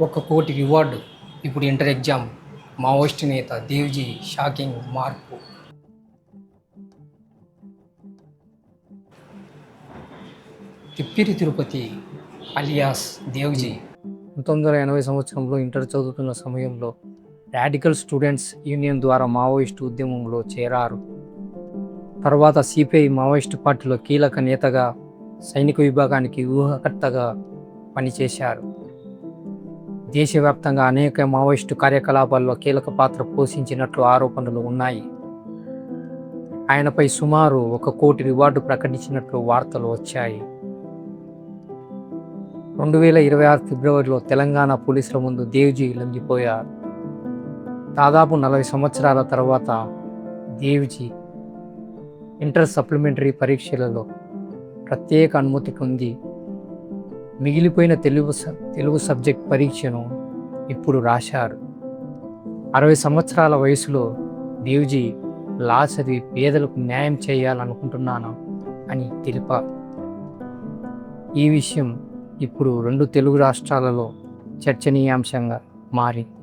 1,00,00,000 reward. ఇప్పుడు inter exam. Maoist నేత Devji shocking మార్పు. తిప్పిరి తిరుపతి అలియాస్ దేవ్జీ 1980 సంవత్సరంలో ఇంటర్ చదువుతున్న సమయంలో రాడికల్ స్టూడెంట్స్ యూనియన్ ద్వారా మావోయిస్టు ఉద్యమంలో చేరారు. తర్వాత సిపిఐ మావోయిస్టు పార్టీలో కీలక నేతగా, సైనిక విభాగానికి వ్యూహకర్తగా పనిచేశారు. దేశవ్యాప్తంగా అనేక మావోయిస్టు కార్యకలాపాల్లో కీలక పాత్ర పోషించినట్లు ఆరోపణలు ఉన్నాయి. ఆయనపై సుమారు 1,00,00,000 రివార్డు ప్రకటించినట్లు వార్తలు వచ్చాయి. 2026 ఫిబ్రవరిలో తెలంగాణ పోలీసుల ముందు దేవ్జీ లొంగిపోయారు. దాదాపు 40 సంవత్సరాల తర్వాత దేవ్జీ ఇంటర్ సప్లిమెంటరీ పరీక్షలలో ప్రత్యేక అనుమతి పొంది మిగిలిపోయిన తెలుగు సబ్జెక్ట్ పరీక్షను ఇప్పుడు రాశారు. 60 సంవత్సరాల వయసులో దేవ్జీ లా చదివి పేదలకు న్యాయం చేయాలనుకుంటున్నాను అని తెలిపారు. ఈ విషయం ఇప్పుడు 2 తెలుగు రాష్ట్రాలలో చర్చనీయాంశంగా మారింది.